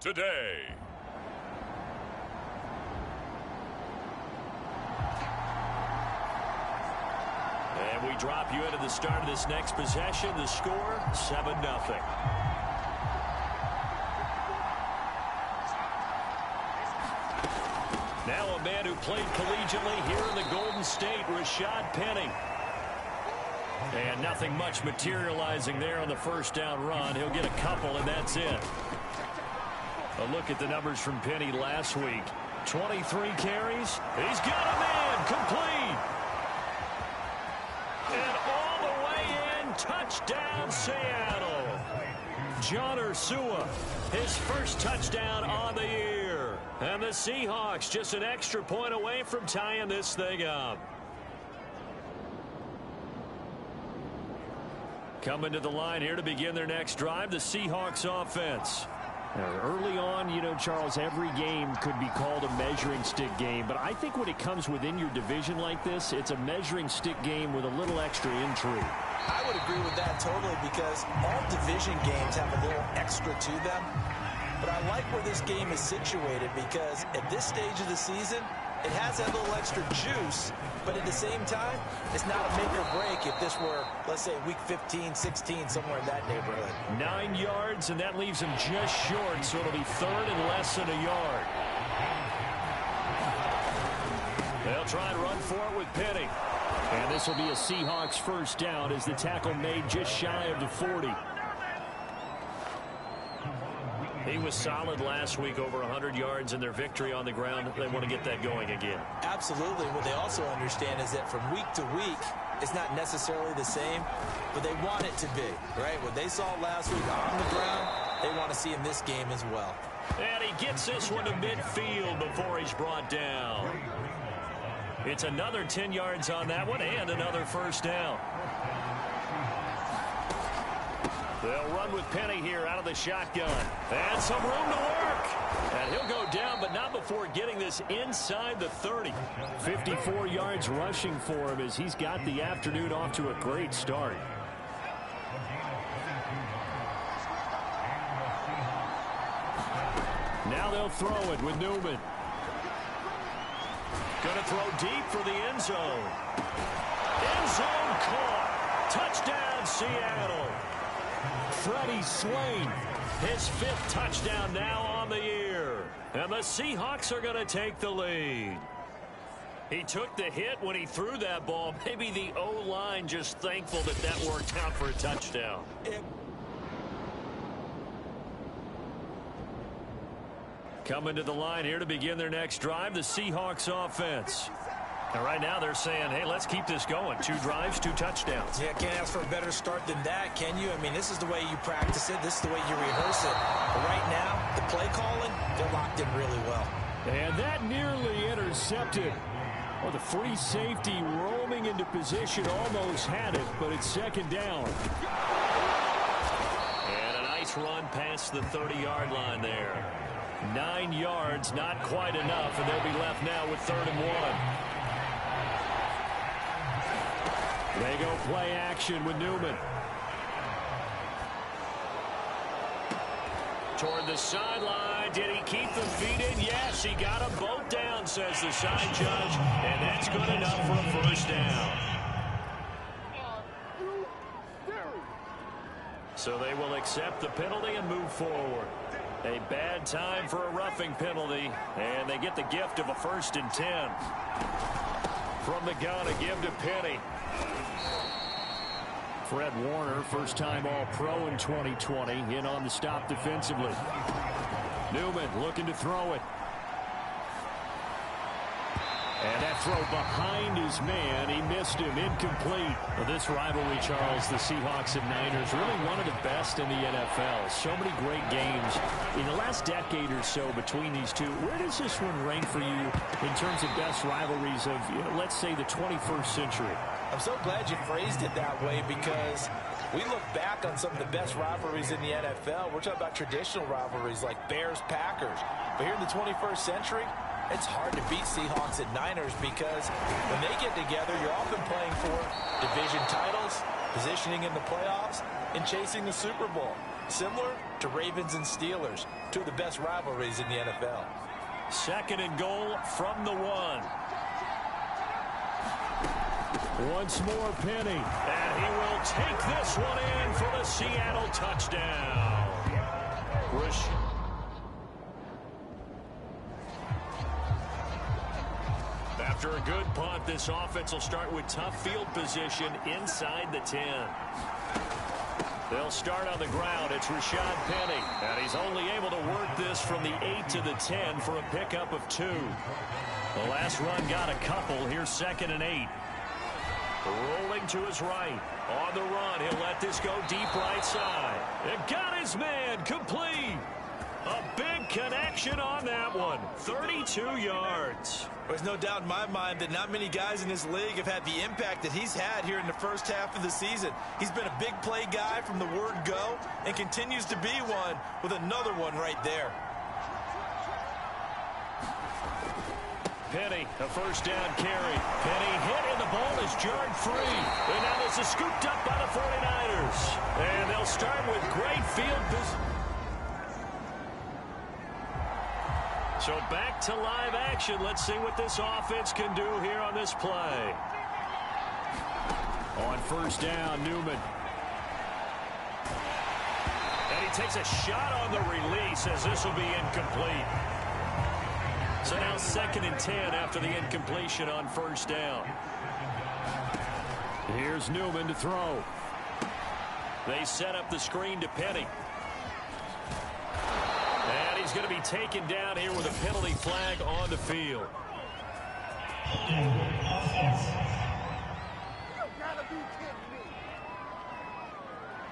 today. And we drop you into the start of this next possession. The score, 7-0. Now a man who played collegiately here in the Golden State, Rashad Penny. And nothing much materializing there on the first down run. He'll get a couple, and that's it. A look at the numbers from Penny last week. 23 carries. He's got a man complete. And all the way in, touchdown Seattle. John Ursua, his first touchdown on the year. And the Seahawks just an extra point away from tying this thing up. Coming to the line here to begin their next drive, the Seahawks offense. Early on, you know, Charles, every game could be called a measuring stick game. But I think when it comes within your division like this, it's a measuring stick game with a little extra intrigue. I would agree with that totally because all division games have a little extra to them. But I like where this game is situated because at this stage of the season, it has that little extra juice, but at the same time, it's not a make or break if this were, let's say, week 15, 16, somewhere in that neighborhood. 9 yards, and that leaves him just short, so it'll be third and less than a yard. They'll try and run for it with Penny. And this will be a Seahawks first down as the tackle made just shy of the 40. He was solid last week, over 100 yards in their victory on the ground. They want to get that going again. Absolutely. What they also understand is that from week to week, it's not necessarily the same, but they want it to be, right? What they saw last week on the ground, they want to see in this game as well. And he gets this one to midfield before he's brought down. It's another 10 yards on that one and another first down. They'll run with Penny here out of the shotgun. And some room to work. And he'll go down, but not before getting this inside the 30. 54 yards rushing for him as he's got the afternoon off to a great start. Now they'll throw it with Newman. Going to throw deep for the end zone. End zone caught. Touchdown, Seattle. Freddie Swain, his 5th touchdown now on the year. And the Seahawks are going to take the lead. He took the hit when he threw that ball. Maybe the O-line just thankful that that worked out for a touchdown. Coming to the line here to begin their next drive, the Seahawks offense. And right now they're saying, hey, let's keep this going. 2 drives, 2 touchdowns. Yeah, can't ask for a better start than that, can you? I mean, this is the way you practice it. This is the way you rehearse it. But right now, the play calling, they're locked in really well. And that nearly intercepted. Well, the free safety roaming into position almost had it, but it's second down. And a nice run past the 30-yard line there. 9 yards, not quite enough, and they'll be left now with 3rd and 1. They go play action with Newman. Toward the sideline. Did he keep the feet in? Yes, he got them both down, says the side judge. And that's good enough for a first down. So they will accept the penalty and move forward. A bad time for a roughing penalty. And they get the gift of a 1st and 10. From the gun, a give to Penny. Fred Warner, first-time All-Pro in 2020, in on the stop defensively. Newman looking to throw it. And that throw behind his man. He missed him. Incomplete. Well, this rivalry, Charles, the Seahawks and Niners, really one of the best in the NFL. So many great games in the last decade or so between these two. Where does this one rank for you in terms of best rivalries of, you know, let's say, the 21st century? I'm so glad you phrased it that way because we look back on some of the best rivalries in the NFL. We're talking about traditional rivalries like Bears-Packers. But here in the 21st century, it's hard to beat Seahawks and Niners because when they get together, you're often playing for division titles positioning in the playoffs, and chasing the Super Bowl. Similar to Ravens and Steelers, two of the best rivalries in the NFL. 2nd and goal from the 1. Once more, Penny. And he will take this one in for the Seattle touchdown. After a good punt, this offense will start with tough field position inside the 10. They'll start on the ground. It's Rashad Penny. And he's only able to work this from the 8 to the 10 for a pickup of 2. The last run got a couple. Here's 2nd and 8. Rolling to his right. On the run, he'll let this go deep right side. It got his man complete. A big connection on that one. 32 yards. There's no doubt in my mind that not many guys in this league have had the impact that he's had here in the first half of the season. He's been a big play guy from the word go and continues to be one with another one right there. Penny, a first down carry. Penny hit and the ball is jarred free. And now this is scooped up by the 49ers. And they'll start with great field position. So back to live action. Let's see what this offense can do here on this play. On first down, Newman. And he takes a shot on the release as this will be incomplete. So now 2nd and 10 after the incompletion on first down. Here's Newman to throw. They set up the screen to Penny. And he's going to be taken down here with a penalty flag on the field.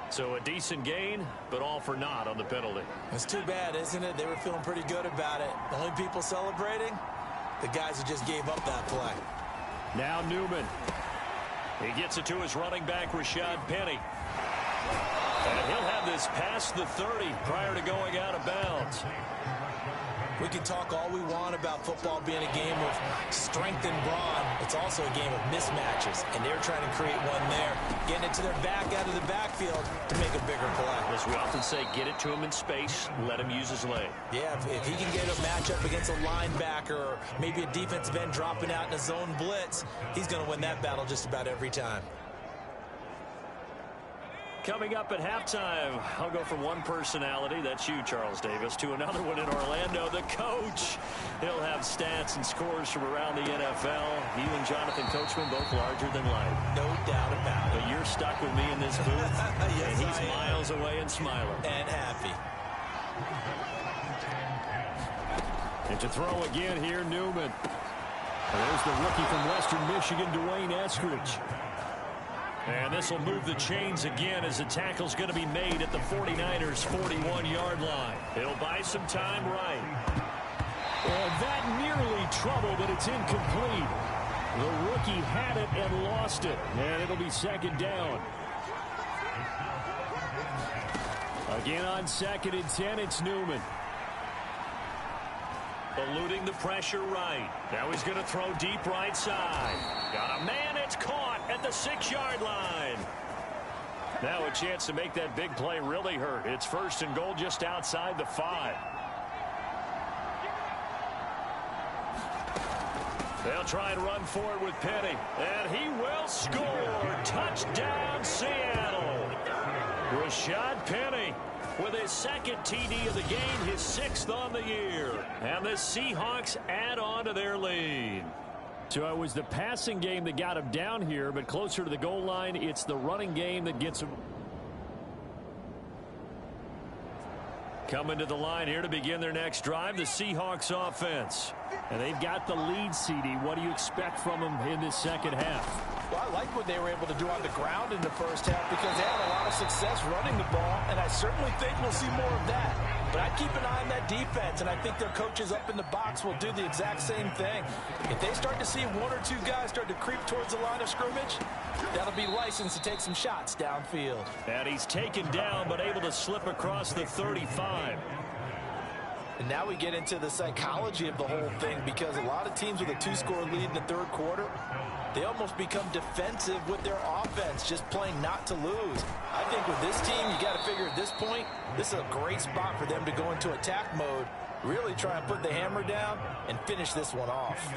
So a decent gain, but all for naught on the penalty. It's too bad, isn't it? They were feeling pretty good about it. The only people celebrating, the guys who just gave up that play. Now Newman. He gets it to his running back, Rashad Penny. And he'll have this past the 30 prior to going out of bounds. We can talk all we want about football being a game of strength and brawn. It's also a game of mismatches, and they're trying to create one there, getting it to their back out of the backfield to make a bigger play. As we often say, get it to him in space, let him use his leg. Yeah, if he can get a matchup against a linebacker or maybe a defensive end dropping out in a zone blitz, he's going to win that battle just about every time. Coming up at halftime, I'll go from one personality, that's you, Charles Davis, to another one in Orlando, the coach. He'll have stats and scores from around the NFL. You and Jonathan Coachman, both larger than life. No doubt about it. But you're stuck with me in this booth, yes, and he's miles away and smiling. And happy. And to throw again here, Newman. There's the rookie from Western Michigan, Dwayne Eskridge. And this will move the chains again as the tackle's going to be made at the 49ers' 41-yard line. It'll buy some time right. And that nearly trouble, but it's incomplete. The rookie had it and lost it. And it'll be 2nd down. Again on 2nd and 10, it's Newman. Eluding the pressure right. Now he's going to throw deep right side. Got a man, it's caught at the 6-yard line. Now a chance to make that big play really hurt. It's 1st and goal just outside the 5. They'll try and run forward with Penny. And he will score. Touchdown, Seattle. Rashad Penny with his 2nd TD of the game, his 6th on the year. And the Seahawks add on to their lead. So it was the passing game that got him down here, but closer to the goal line, it's the running game that gets him. Coming to the line here to begin their next drive, the Seahawks offense. And they've got the lead, CD. What do you expect from them in this 2nd half? Well, I like what they were able to do on the ground in the first half because they had a lot of success running the ball, and I certainly think we'll see more of that. But I'd keep an eye on that defense, and I think their coaches up in the box will do the exact same thing. If they start to see 1 or 2 guys start to creep towards the line of scrimmage, that'll be licensed to take some shots downfield. And he's taken down but able to slip across the 35. And now we get into the psychology of the whole thing, because a lot of teams with a 2-score lead in the third quarter, they almost become defensive with their offense, just playing not to lose. I think with this team, you got to figure at this point, this is a great spot for them to go into attack mode, really try and put the hammer down and finish this one off.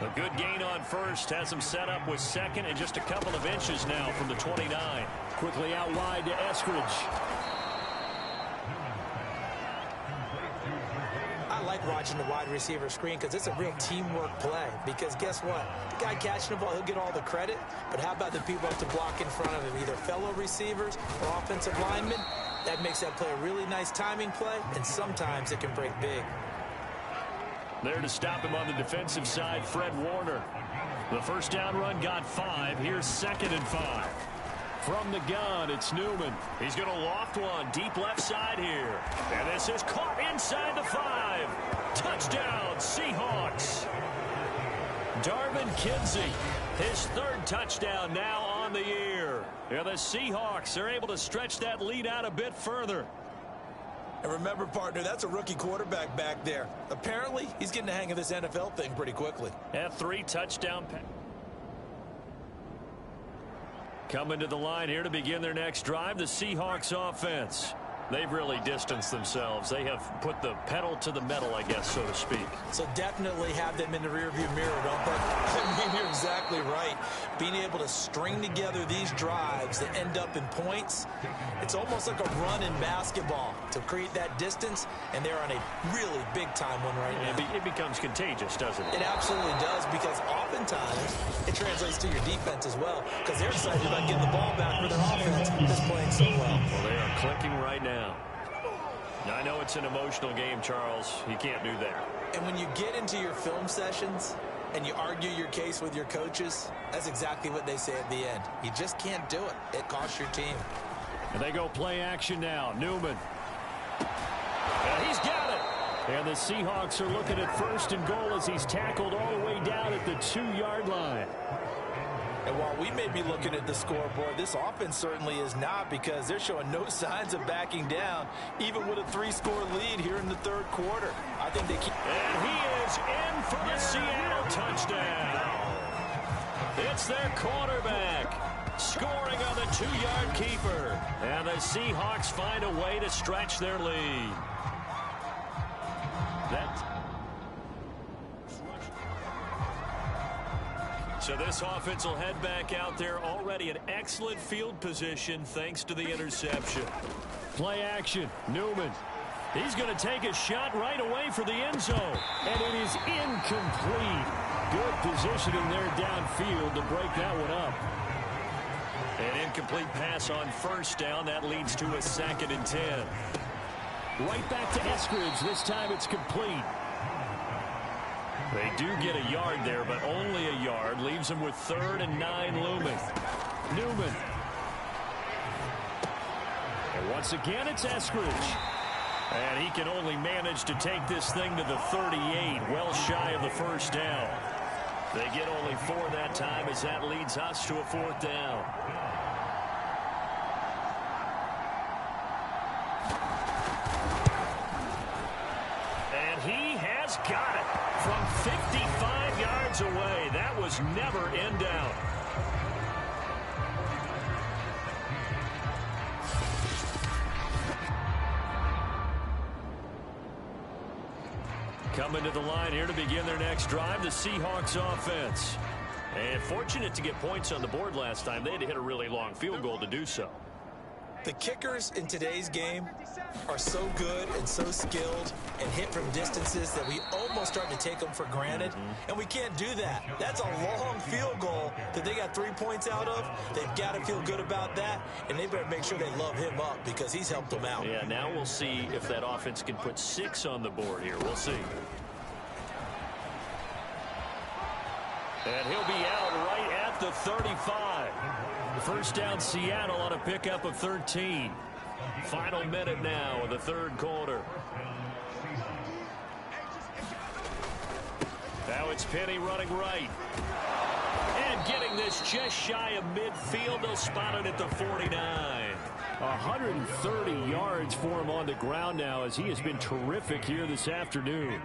A good gain on first has him set up with second and just a couple of inches now from the 29. Quickly out wide to Eskridge. I like watching the wide receiver screen because it's a real teamwork play. Because guess what? The guy catching the ball, he'll get all the credit. But how about the people up to block in front of him, either fellow receivers or offensive linemen? That makes that play a really nice timing play, and sometimes it can break big. There to stop him on the defensive side, Fred Warner. The first down run got 5. Here's 2nd and 5. From the gun, it's Newman. He's going to loft one deep left side here. And this is caught inside the 5. Touchdown, Seahawks. Darvin Kinsey, his 3rd touchdown now on the year. Yeah, the Seahawks are able to stretch that lead out a bit further. And remember, partner, that's a rookie quarterback back there. Apparently, he's getting the hang of this NFL thing pretty quickly. At 3 touchdown pass. Coming to the line here to begin their next drive, the Seahawks offense. They've really distanced themselves. They have put the pedal to the metal, I guess, so to speak. So definitely have them in the rearview mirror, don't they? I mean, you're exactly right. Being able to string together these drives that end up in points, it's almost like a run in basketball to create that distance, and they're on a really big-time one right now. It becomes contagious, doesn't it? It absolutely does, because oftentimes it translates to your defense as well, because they're excited about getting the ball back for their offense that's playing so well. Well, they are clicking right now. Now, I know it's an emotional game, Charles. You can't do that. And when you get into your film sessions and you argue your case with your coaches, that's exactly what they say at the end. You just can't do it. It costs your team. And they go play action now. Newman. And he's got it. And the Seahawks are looking at 1st and goal as he's tackled all the way down at the 2-yard line. And while we may be looking at the scoreboard, this offense certainly is not, because they're showing no signs of backing down, even with a 3-score lead here in the third quarter. I think they keep... And he is in for the Seattle touchdown. It's their quarterback scoring on the 2-yard keeper. And the Seahawks find a way to stretch their lead. So this offense will head back out there, already in excellent field position thanks to the interception. Play action. Newman. He's going to take a shot right away for the end zone. And it is incomplete. Good positioning there downfield to break that one up. An incomplete pass on 1st down. That leads to a 2nd and 10. Right back to Eskridge. This time it's complete. They do get a yard there, but only a yard. Leaves them with 3rd and 9 looming. Newman. And once again, it's Eskridge. And he can only manage to take this thing to the 38, well shy of the 1st down. They get only 4 that time, as that leads us to a 4th down. And he has got it. From 55 yards away. That was never in doubt. Coming to the line here to begin their next drive, the Seahawks offense. And fortunate to get points on the board last time. They had to hit a really long field goal to do so. The kickers in today's game are so good and so skilled and hit from distances that we almost start to take them for granted. And we can't do that. That's a long field goal that they got 3 points out of. They've got to feel good about that, and they better make sure they love him up, because he's helped them out. Yeah, now we'll see if that offense can put 6 on the board here. We'll see. And he'll be out right at the 35. First down, Seattle on a pickup of 13. Final minute now of the third quarter. Now it's Penny running right. And getting this just shy of midfield. They'll spot it at the 49. 130 yards for him on the ground now as he has been terrific here this afternoon.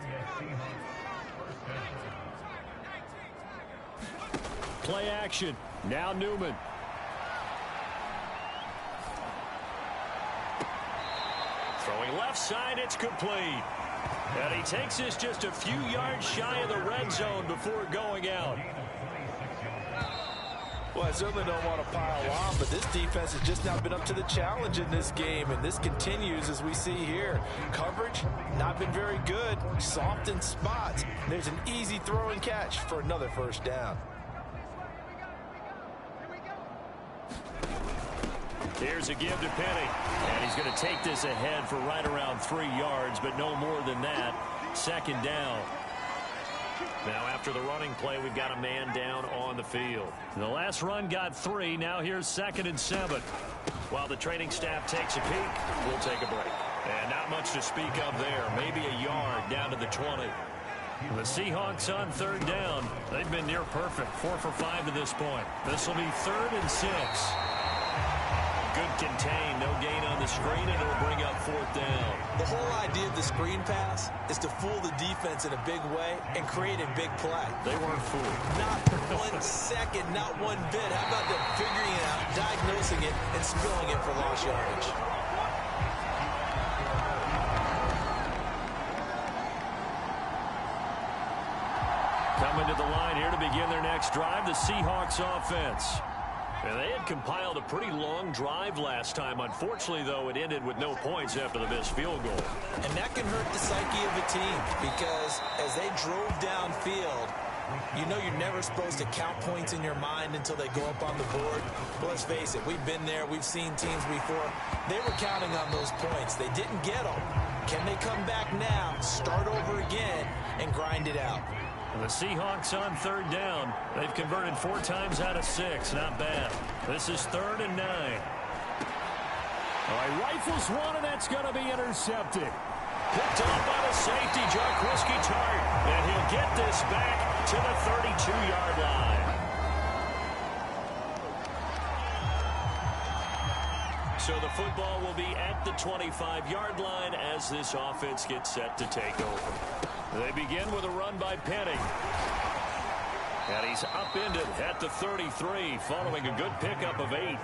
Play action. Now Newman. Throwing left side, it's complete. And he takes this just a few yards shy of the red zone before going out. Well, I certainly don't want to pile on, but this defense has just not been up to the challenge in this game, and this continues as we see here. Coverage, not been very good. Soft in spots. There's an easy throw and catch for another first down. Here's a give to Penny. And he's going to take this ahead for right around 3 yards, but no more than that. Second down. Now after the running play, we've got a man down on the field. The last run got 3. Now here's 2nd and 7. While the training staff takes a peek, we'll take a break. And not much to speak of there. Maybe a yard down to the 20. The Seahawks on 3rd down. They've been near perfect. 4 for 5 to this point. This will be 3rd and 6. Good contain, no gain on the screen, and it'll bring up 4th down. The whole idea of the screen pass is to fool the defense in a big way and create a big play. They weren't fooled. Not 1 second, not 1 bit. How about them figuring it out, diagnosing it, and spilling it for lost yardage? Coming to the line here to begin their next drive, the Seahawks offense. And they had compiled a pretty long drive last time. Unfortunately, though, it ended with no points after the missed field goal. And that can hurt the psyche of a team because as they drove downfield, you know you're never supposed to count points in your mind until they go up on the board. But let's face it, we've been there. We've seen teams before. They were counting on those points. They didn't get them. Can they come back now, start over again, and grind it out? The Seahawks on 3rd down. They've converted 4 times out of 6. Not bad. This is 3rd and 9. All right, rifles one, and that's going to be intercepted. Picked off by the safety, Jarquiski Tart. And he'll get this back to the 32-yard line. So the football will be at the 25-yard line as this offense gets set to take over. They begin with a run by Penny. And he's upended at the 33 following a good pickup of 8.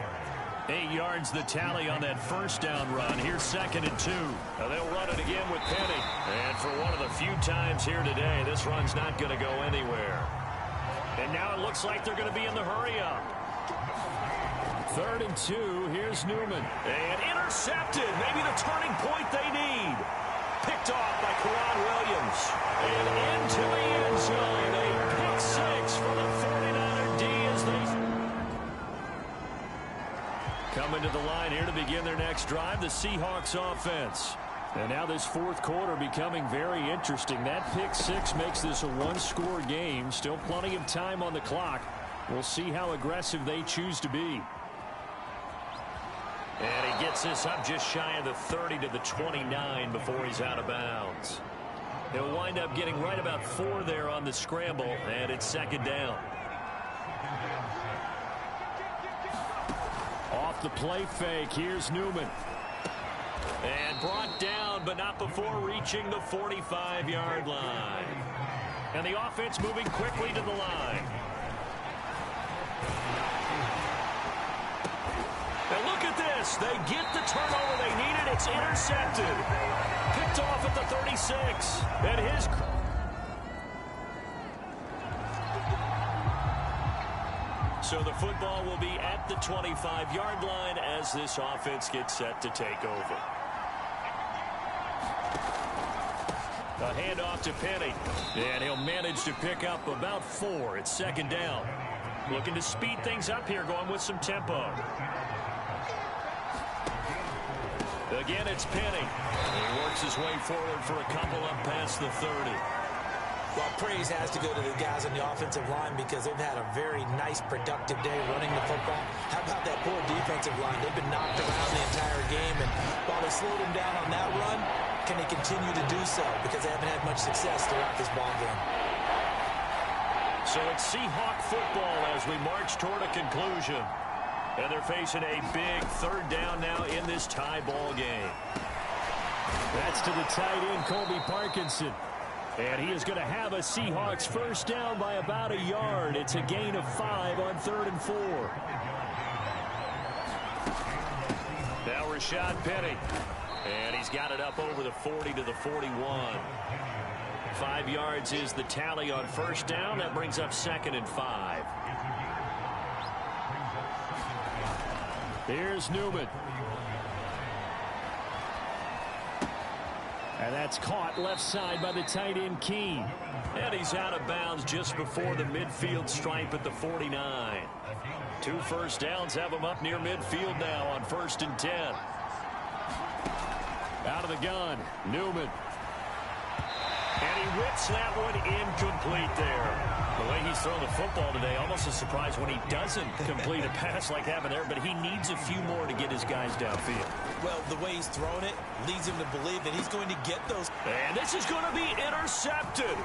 8 yards the tally on that first down run. Here's 2nd and 2. Now they'll run it again with Penny. And for one of the few times here today, this run's not going to go anywhere. And now it looks like they're going to be in the hurry up. 3rd and 2. Here's Newman. And intercepted. Maybe the turning point they need. Picked off by Karan Williams. And into the end zone. A pick 6 for the 49er D as they come into the line here to begin their next drive. The Seahawks offense. And now this 4th quarter becoming very interesting. That pick 6 makes this a 1-score game. Still plenty of time on the clock. We'll see how aggressive they choose to be. And he gets this up just shy of the 30 to the 29 before he's out of bounds. He'll wind up getting right about 4 there on the scramble, and it's 2nd down. Off the play fake, here's Newman. And brought down, but not before reaching the 45-yard line. And the offense moving quickly to the line. And look at this. They get the turnover they needed. It's intercepted. Picked off at the 36. And his... So the football will be at the 25-yard line as this offense gets set to take over. A handoff to Penny. And he'll manage to pick up about 4. It's 2nd down. Looking to speed things up here, going with some tempo. Again, it's Penny. He works his way forward for a couple up past the 30. Well, praise has to go to the guys on the offensive line because they've had a very nice, productive day running the football. How about that poor defensive line? They've been knocked around the entire game, and while they slowed them down on that run, can they continue to do so? Because they haven't had much success throughout this ball game. So it's Seahawk football as we march toward a conclusion. And they're facing a big third down now in this tie ball game. That's to the tight end, Colby Parkinson. And he is going to have a Seahawks first down by about a yard. It's a gain of 5 on 3rd and 4. Now Rashad Penny. And he's got it up over the 40 to the 41. 5 yards is the tally on first down. That brings up 2nd and 5. Here's Newman. And that's caught left side by the tight end, Keene. And he's out of bounds just before the midfield stripe at the 49. 2 first downs have him up near midfield now on 1st and 10. Out of the gun, Newman. And he whips that one incomplete there. The way he's thrown the football today, almost a surprise when he doesn't complete a pass like happened there, but he needs a few more to get his guys downfield. Well, the way he's thrown it leads him to believe that he's going to get those. And this is going to be intercepted.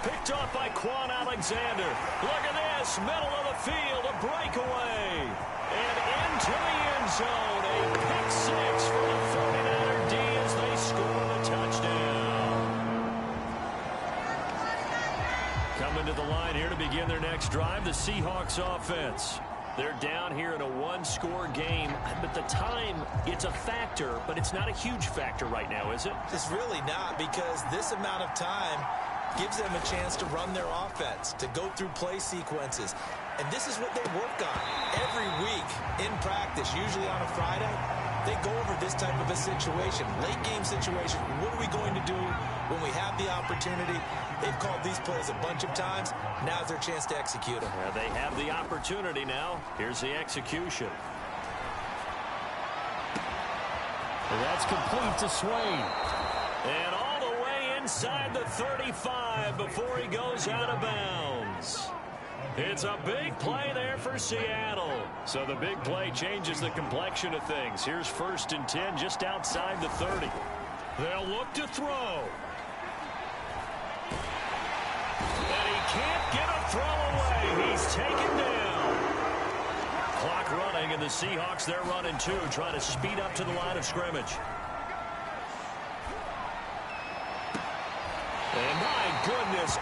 Picked off by Quan Alexander. Look at this, middle of the field, a breakaway. And into the end zone, a pick 6 for the 49er D as they score the touchdown. Coming to the line here to begin their next drive, the Seahawks offense. They're down here in a 1-score game, but the time, it's a factor, but it's not a huge factor right now, is it? It's really not, because this amount of time gives them a chance to run their offense, to go through play sequences. And this is what they work on every week in practice, usually on a Friday. They go over this type of a situation, late game situation. What are we going to do when we have the opportunity? They've called these plays a bunch of times. Now's their chance to execute them. Yeah, they have the opportunity now. Here's the execution. And that's complete to Swain. And all the way inside the 35 before he goes out of bounds. It's a big play there for Seattle. So the big play changes the complexion of things. Here's 1st and 10 just outside the 30. They'll look to throw. And he can't get a throw away. He's taken down. Clock running, and the Seahawks, they're running 2, trying to speed up to the line of scrimmage. And my goodness,